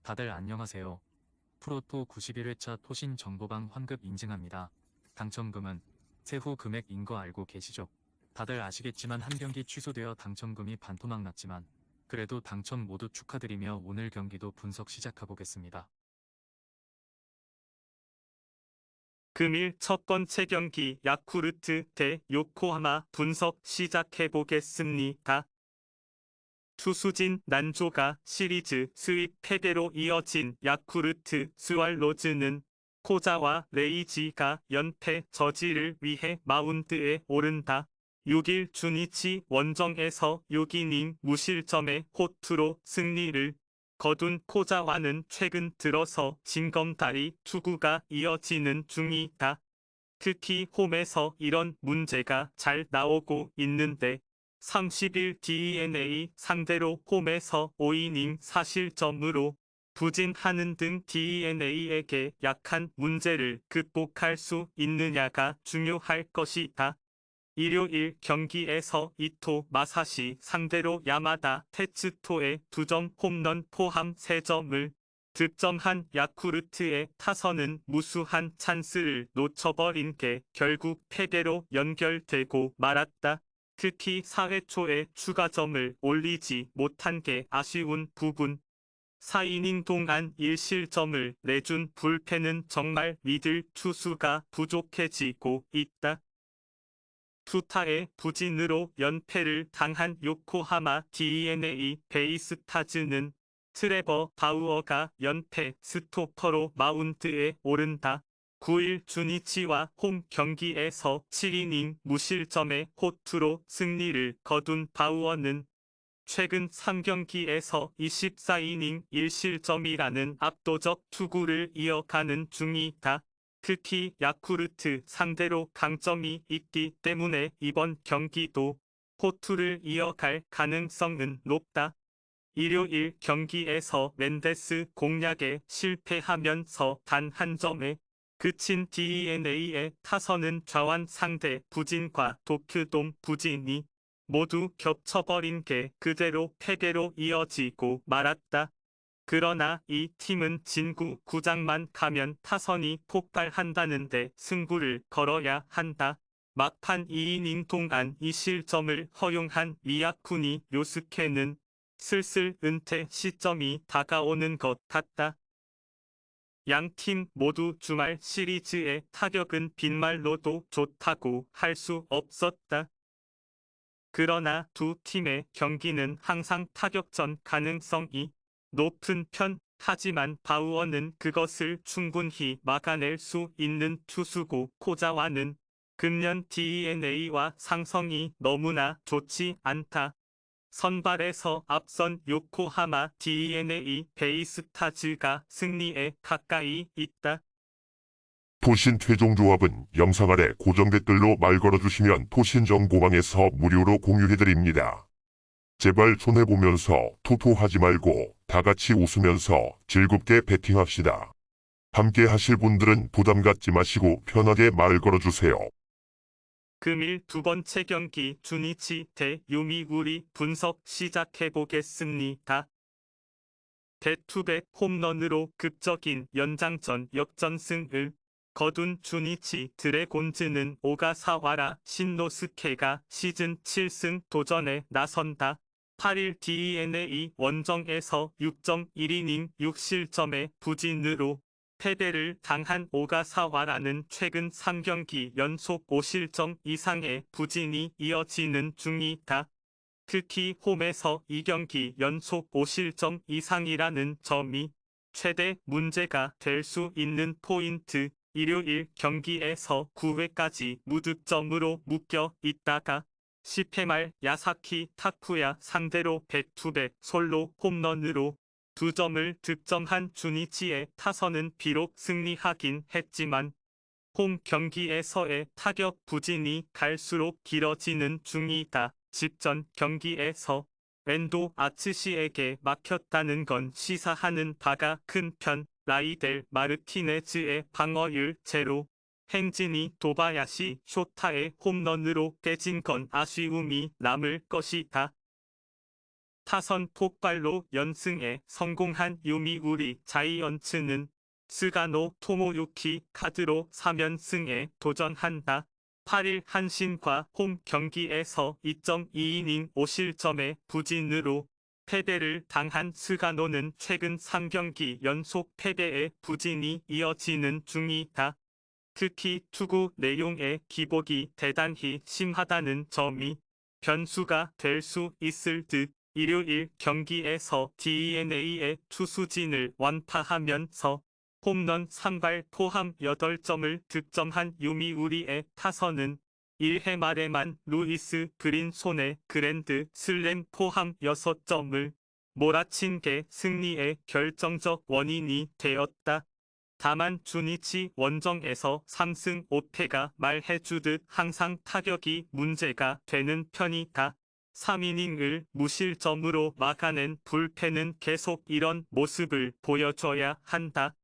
다들 안녕하세요. 프로토 91회차 토신 정보방 환급 인증합니다. 당첨금은 세후 금액인 거 알고 계시죠? 다들 아시겠지만 한 경기 취소되어 당첨금이 반토막 났지만 그래도 당첨 모두 축하드리며 오늘 경기도 분석 시작해보겠습니다. 금일 첫 번째 경기 야쿠르트 대 요코하마 분석 시작해보겠습니다. 투수진 난조가 시리즈 수입 패배로 이어진 야쿠르트 스왈로즈는 코자와 레이지가 연패 저지를 위해 마운드에 오른다. 6일 주니치 원정에서 6이닝 무실점의 호투로 승리를 거둔 코자와는 최근 들어서 징검다리 투구가 이어지는 중이다. 특히 홈에서 이런 문제가 잘 나오고 있는데 30일 DNA 상대로 홈에서 5이닝 사실점으로 부진하는 등 DNA에게 약한 문제를 극복할 수 있느냐가 중요할 것이다. 일요일 경기에서 이토 마사시 상대로 야마다 테츠토의 2점 홈런 포함 3점을 득점한 야쿠르트의 타선은 무수한 찬스를 놓쳐버린 게 결국 패배로 연결되고 말았다. 특히 4회 초에 추가점을 올리지 못한 게 아쉬운 부분. 4이닝 동안 1실점을 내준 불펜은 정말 믿을 투수가 부족해지고 있다. 투타의 부진으로 연패를 당한 요코하마 DNA 베이스타즈는 트레버 바우어가 연패 스토퍼로 마운드에 오른다. 9일 주니치와 홈 경기에서 7이닝 무실점의 호투로 승리를 거둔 바우어는 최근 3경기에서 24이닝 1실점이라는 압도적 투구를 이어가는 중이다. 특히 야쿠르트 상대로 강점이 있기 때문에 이번 경기도 호투를 이어갈 가능성은 높다. 일요일 경기에서 멘데스 공략에 실패하면서 단 한 점에 그친 DNA의 타선은 좌완 상대 부진과 도쿄돔 부진이 모두 겹쳐버린 게 그대로 패배로 이어지고 말았다. 그러나 이 팀은 진구 구장만 가면 타선이 폭발한다는데 승부를 걸어야 한다. 막판 2이닝 동안 2실점을 허용한 미야쿠니 요스케는 슬슬 은퇴 시점이 다가오는 것 같다. 양팀 모두 주말 시리즈의 타격은 빈말로도 좋다고 할 수 없었다. 그러나 두 팀의 경기는 항상 타격전 가능성이 높은 편, 하지만 바우어는 그것을 충분히 막아낼 수 있는 투수고 코자와는 금년 DNA와 상성이 너무나 좋지 않다. 선발에서 앞선 요코하마 DNA 베이스타즈가 승리에 가까이 있다. 토신 최종 조합은 영상 아래 고정 댓글로 말 걸어주시면 토신 정보방에서 무료로 공유해드립니다. 제발 손해보면서 토토하지 말고 다같이 웃으면서 즐겁게 배팅합시다. 함께 하실 분들은 부담 갖지 마시고 편하게 말 걸어주세요. 금일 두 번째 경기 주니치 대 요미우리 분석 시작해보겠습니다. 배투백 홈런으로 극적인 연장전 역전승을 거둔 주니치 드래곤즈는 오가사와라 신노스케가 시즌 7승 도전에 나선다. 8일 DNA 원정에서 6.1이닝 6실점의 부진으로 패배를 당한 오가사와라는 최근 3경기 연속 5실점 이상의 부진이 이어지는 중이다. 특히 홈에서 2경기 연속 5실점 이상이라는 점이 최대 문제가 될 수 있는 포인트. 일요일 경기에서 9회까지 무득점으로 묶여 있다가 10회 말 야사키 타쿠야 상대로 백투백 솔로 홈런으로 2점을 득점한 주니치의 타선은 비록 승리하긴 했지만 홈 경기에서의 타격 부진이 갈수록 길어지는 중이다. 직전 경기에서 렌도 아츠시에게 막혔다는 건 시사하는 바가 큰 편. 라이델 마르티네즈의 방어율 제로. 행진이 도바야시 쇼타의 홈런으로 깨진 건 아쉬움이 남을 것이다. 타선 폭발로 연승에 성공한 요미우리 자이언츠는 스가노 토모유키 카드로 3연승에 도전한다. 8일 한신과 홈 경기에서 2.2이닝 5실점의 부진으로 패배를 당한 스가노는 최근 3경기 연속 패배에 부진이 이어지는 중이다. 특히 투구 내용의 기복이 대단히 심하다는 점이 변수가 될 수 있을 듯 일요일 경기에서 DeNA의 투수진을 완파하면서 홈런 3발 포함 8점을 득점한 요미우리의 타선은 1회 말에만 루이스 그린 손에 그랜드 슬램 포함 6점을 몰아친 게 승리의 결정적 원인이 되었다. 다만 주니치 원정에서 3승 5패가 말해주듯 항상 타격이 문제가 되는 편이다. 3이닝을 무실점으로 막아낸 불펜은 계속 이런 모습을 보여줘야 한다.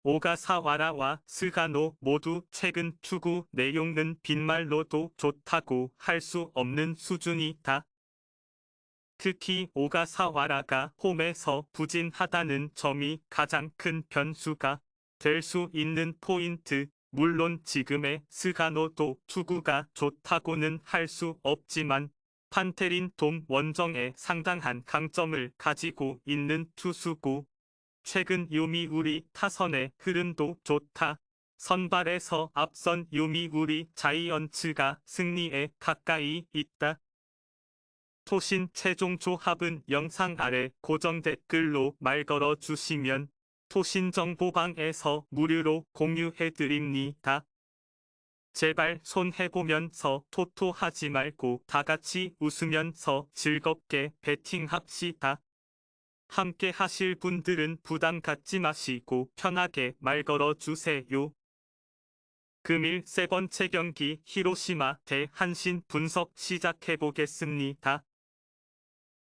오가사와라와 스가노 모두 최근 투구 내용은 빈말로도 좋다고 할 수 없는 수준이다. 특히 오가사와라가 홈에서 부진하다는 점이 가장 큰 변수가 될 수 있는 포인트. 물론 지금의 스가노도 투구가 좋다고는 할 수 없지만 판테린 돔 원정에 상당한 강점을 가지고 있는 투수고 최근 요미우리 타선의 흐름도 좋다. 선발에서 앞선 요미우리 자이언츠가 승리에 가까이 있다. 토신 최종 조합은 영상 아래 고정 댓글로 말 걸어 주시면 토신 정보방에서 무료로 공유해 드립니다. 제발 손 해보면서 토토하지 말고 다 같이 웃으면서 즐겁게 배팅합시다. 함께 하실 분들은 부담 갖지 마시고 편하게 말 걸어 주세요. 금일 세 번째 경기 히로시마 대 한신 분석 시작해 보겠습니다.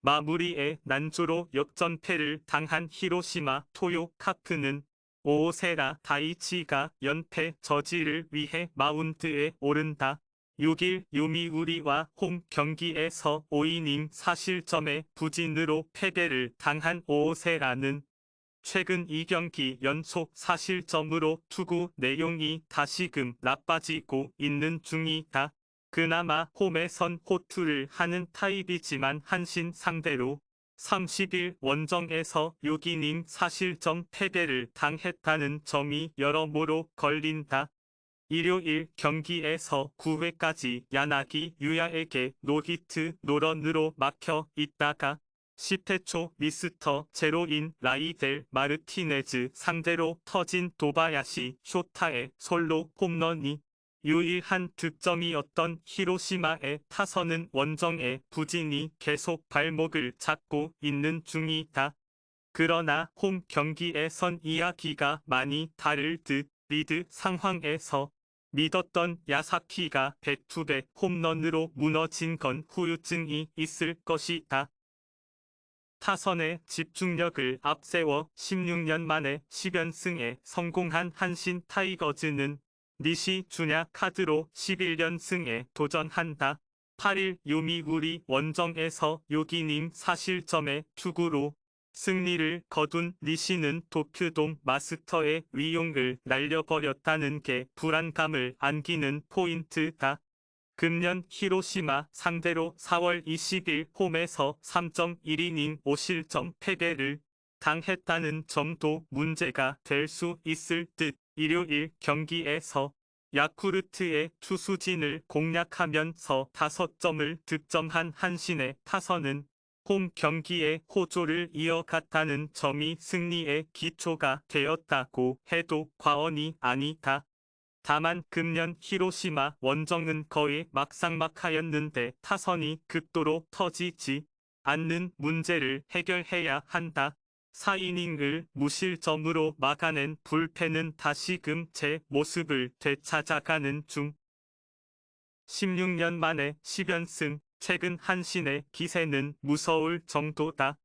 마무리에 난조로 역전패를 당한 히로시마 토요 카프는 오오세라 다이치가 연패 저지를 위해 마운드에 오른다. 6일 요미우리와 홈 경기에서 5이닝 4실점의 부진으로 패배를 당한 오오세라는 최근 2경기 연속 4실점으로 투구 내용이 다시금 나빠지고 있는 중이다. 그나마 홈에선 호투를 하는 타입이지만 한신 상대로 30일 원정에서 6이닝 4실점 패배를 당했다는 점이 여러모로 걸린다. 일요일 경기에서 9회까지 야나기 유야에게 노히트 노런으로 막혀 있다가 10회 초 미스터 제로인 라이델 마르티네즈 상대로 터진 도바야시 쇼타의 솔로 홈런이 유일한 득점이었던 히로시마의 타선은 원정의 부진이 계속 발목을 잡고 있는 중이다. 그러나 홈 경기에선 이야기가 많이 다를 듯 리드 상황에서 믿었던 야사키가 백투백 홈런으로 무너진 건 후유증이 있을 것이다. 타선의 집중력을 앞세워 16년 만에 10연승에 성공한 한신 타이거즈는 니시 주냐 카드로 11연승에 도전한다. 8일 요미우리 원정에서 6이닝 4실점의 투구로 승리를 거둔 니시는 도쿄돔 마스터의 위용을 날려버렸다는 게 불안감을 안기는 포인트다. 금년 히로시마 상대로 4월 20일 홈에서 3.1이닝 5실점 패배를 당했다는 점도 문제가 될 수 있을 듯. 일요일 경기에서 야쿠르트의 투수진을 공략하면서 5점을 득점한 한신의 타선은 홈 경기에 호조를 이어갔다는 점이 승리의 기초가 되었다고 해도 과언이 아니다. 다만 금년 히로시마 원정은 거의 막상막하였는데 타선이 극도로 터지지 않는 문제를 해결해야 한다. 4이닝을 무실점으로 막아낸 불펜은 다시금 제 모습을 되찾아가는 중. 16년 만에 10연승, 최근 한신의 기세는 무서울 정도다.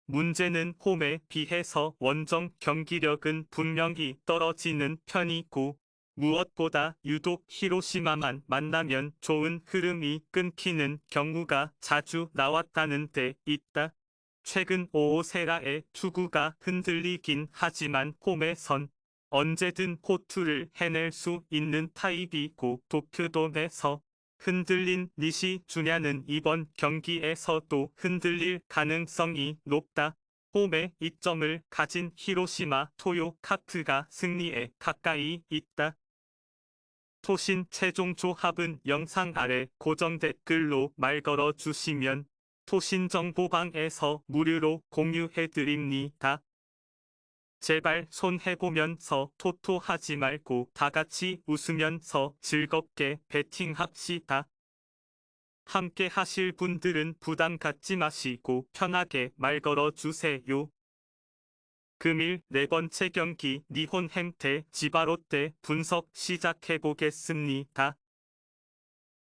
문제는 홈에 비해서 원정 경기력은 분명히 떨어지는 편이고 무엇보다 유독 히로시마만 만나면 좋은 흐름이 끊기는 경우가 자주 나왔다는 데 있다. 최근 오오세라의 투구가 흔들리긴 하지만 홈에선 언제든 호투를 해낼 수 있는 타입이고 도쿄돔에서 흔들린 니시 주냐는 이번 경기에서도 흔들릴 가능성이 높다. 홈에 이점을 가진 히로시마 토요 카프가 승리에 가까이 있다. 토신 최종 조합은 영상 아래 고정 댓글로 말 걸어 주시면 토신 정보방에서 무료로 공유해드립니다. 제발 손 해보면서 토토하지 말고 다같이 웃으면서 즐겁게 배팅합시다. 함께 하실 분들은 부담 갖지 마시고 편하게 말 걸어 주세요. 금일 네 번째 경기 니혼햄 대 지바롯데 분석 시작해 보겠습니다.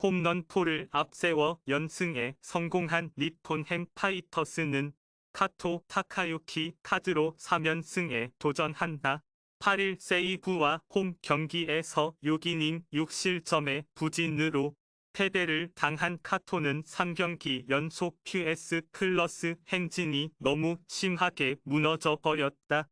홈런포를 앞세워 연승에 성공한 니폰햄 파이터스는 카토 타카유키 카드로 3연승에 도전한다. 8일 세이브와 홈 경기에서 6이닝 6실점의 부진으로 패배를 당한 카토는 3경기 연속 QS 플러스 행진이 너무 심하게 무너져 버렸다.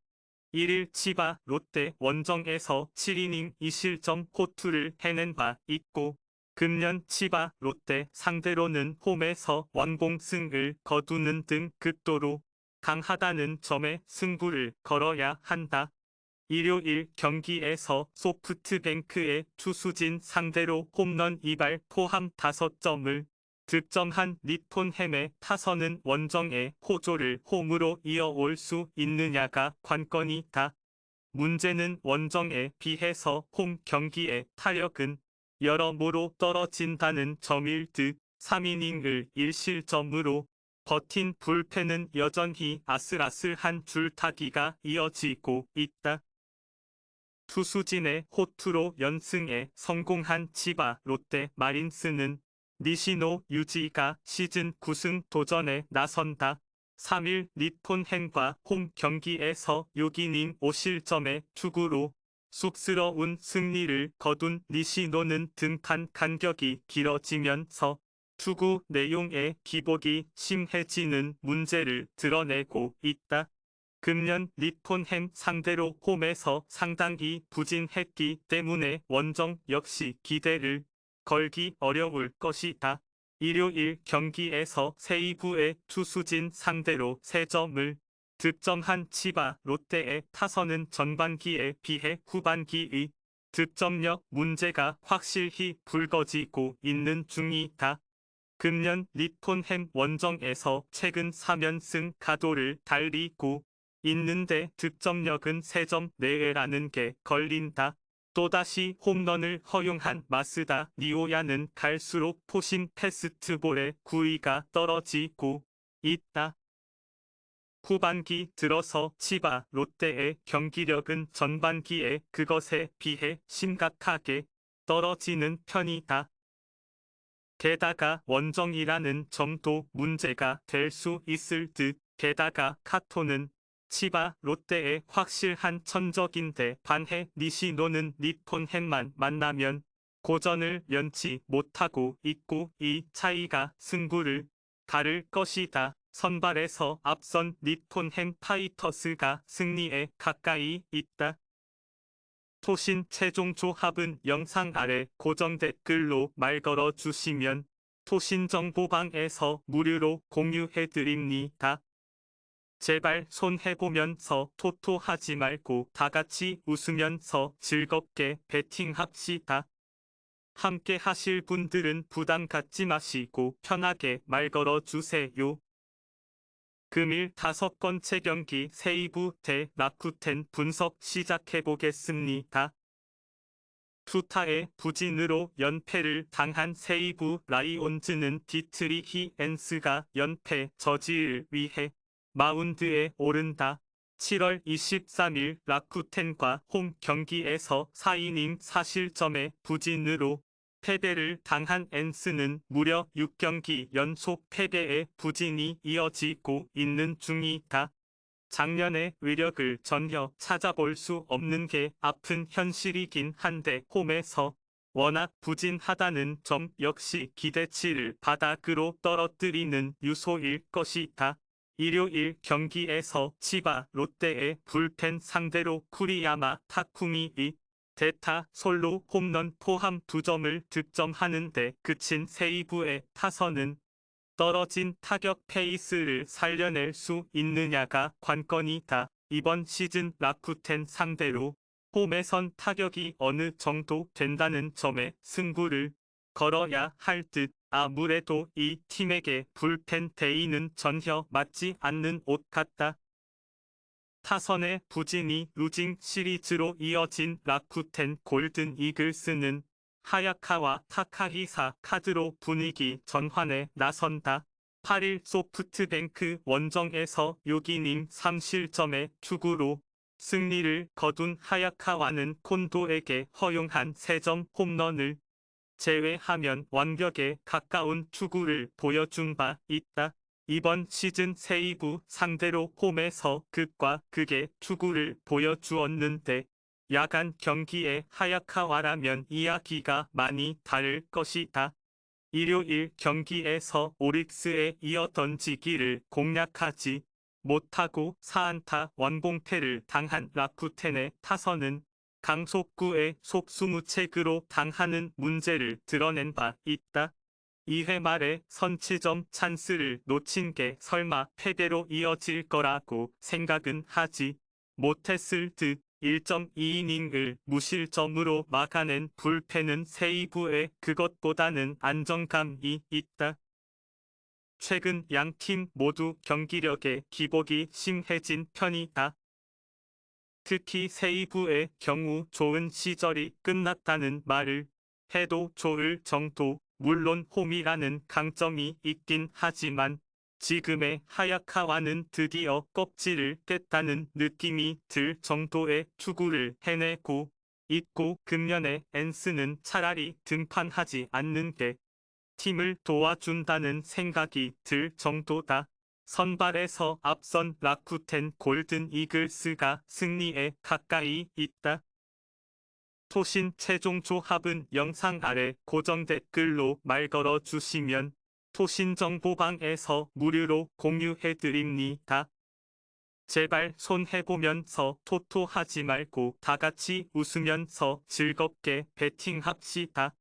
1일 치바 롯데 원정에서 7이닝 2실점 호투를 해낸 바 있고 금년 치바 롯데 상대로는 홈에서 완봉승을 거두는 등 극도로 강하다는 점에 승부를 걸어야 한다. 일요일 경기에서 소프트뱅크의 투수진 상대로 홈런 2발 포함 5점을 득점한 니폰햄의 타선은 원정의 호조를 홈으로 이어올 수 있느냐가 관건이다. 문제는 원정에 비해서 홈 경기의 타력은 여러모로 떨어진다는 점일 듯. 3이닝을 1실점으로 버틴 불펜은 여전히 아슬아슬한 줄타기가 이어지고 있다. 투수진의 호투로 연승에 성공한 치바 롯데 마린스는 니시노 유지가 시즌 9승 도전에 나선다. 3일 니폰햄과 홈 경기에서 6이닝 5실점의 투구로 쑥스러운 승리를 거둔 니시노는 등판 간격이 길어지면서 투구 내용의 기복이 심해지는 문제를 드러내고 있다. 금년 니폰햄 상대로 홈에서 상당히 부진했기 때문에 원정 역시 기대를 걸기 어려울 것이다. 일요일 경기에서 세이브의 투수진 상대로 3점을 득점한 치바 롯데의 타선은 전반기에 비해 후반기의 득점력 문제가 확실히 불거지고 있는 중이다. 금년 니폰햄 원정에서 최근 3연승 가도를 달리고 있는데 득점력은 3점 내외라는 게 걸린다. 또다시 홈런을 허용한 마스다 니오야는 갈수록 포심 패스트볼의 구위가 떨어지고 있다. 후반기 들어서 치바 롯데의 경기력은 전반기에 그것에 비해 심각하게 떨어지는 편이다. 게다가 원정이라는 점도 문제가 될 수 있을 듯. 게다가 카토는 치바 롯데의 확실한 천적인데 반해 니시노는 니폰햄만 만나면 고전을 면치 못하고 있고 이 차이가 승부를 가를 것이다. 선발에서 앞선 니폰햄 파이터스가 승리에 가까이 있다. 토신 최종 조합은 영상 아래 고정 댓글로 말 걸어 주시면 토신 정보방에서 무료로 공유해드립니다. 제발 손 해보면서 토토하지 말고 다같이 웃으면서 즐겁게 배팅합시다. 함께 하실 분들은 부담 갖지 마시고 편하게 말 걸어 주세요. 금일 5번째 경기 세이브 대 라쿠텐 분석 시작해 보겠습니다. 투타의 부진으로 연패를 당한 세이브 라이온즈는 디트리히 엔스가 연패 저지를 위해 마운드에 오른다. 7월 23일 라쿠텐과 홈 경기에서 4이닝 4실점의 부진으로 패배를 당한 엔스는 무려 6경기 연속 패배의 부진이 이어지고 있는 중이다. 작년의 위력을 전혀 찾아볼 수 없는 게 아픈 현실이긴 한데 홈에서 워낙 부진하다는 점 역시 기대치를 바닥으로 떨어뜨리는 요소일 것이다. 일요일 경기에서 치바 롯데의 불펜 상대로 쿠리야마 타쿠미이 대타 솔로 홈런 포함 2점을 득점하는데 그친 세이브의 타선은 떨어진 타격 페이스를 살려낼 수 있느냐가 관건이다. 이번 시즌 라쿠텐 상대로 홈에선 타격이 어느 정도 된다는 점에 승부를 걸어야 할 듯. 아무래도 이 팀에게 불펜 데이는 전혀 맞지 않는 옷 같다. 타선의 부진이 루징 시리즈로 이어진 라쿠텐 골든 이글스는 하야카와 타카히사 카드로 분위기 전환에 나선다. 8일 소프트뱅크 원정에서 6이닝 3실점의 투구로 승리를 거둔 하야카와는 콘도에게 허용한 3점 홈런을 제외하면 완벽에 가까운 투구를 보여준 바 있다. 이번 시즌 세이브 상대로 홈에서 극과 극의 투구를 보여주었는데 야간 경기에 하야카와라면 이야기가 많이 다를 것이다. 일요일 경기에서 오릭스에 이어 던지기를 공략하지 못하고 4안타 완봉패를 당한 라쿠텐의 타선은 강속구의 속수무책으로 당하는 문제를 드러낸 바 있다. 2회 말에 선취점 찬스를 놓친 게 설마 패배로 이어질 거라고 생각은 하지 못했을 듯. 1.2이닝을 무실점으로 막아낸 불펜은 세이브에 그것보다는 안정감이 있다. 최근 양팀 모두 경기력에 기복이 심해진 편이다. 특히 세이브의 경우 좋은 시절이 끝났다는 말을 해도 좋을 정도. 물론 홈이라는 강점이 있긴 하지만 지금의 하야카와는 드디어 껍질을 깼다는 느낌이 들 정도의 투구를 해내고 있고 금년의 엔스는 차라리 등판하지 않는 게 팀을 도와준다는 생각이 들 정도다. 선발에서 앞선 라쿠텐 골든 이글스가 승리에 가까이 있다. 토신 최종 조합은 영상 아래 고정 댓글로 말 걸어 주시면 토신 정보방에서 무료로 공유해드립니다. 제발 손해보면서 토토하지 말고 다같이 웃으면서 즐겁게 배팅합시다.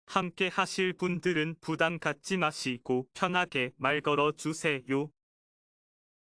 함께 하실 분들은 부담 갖지 마시고 편하게 말 걸어 주세요.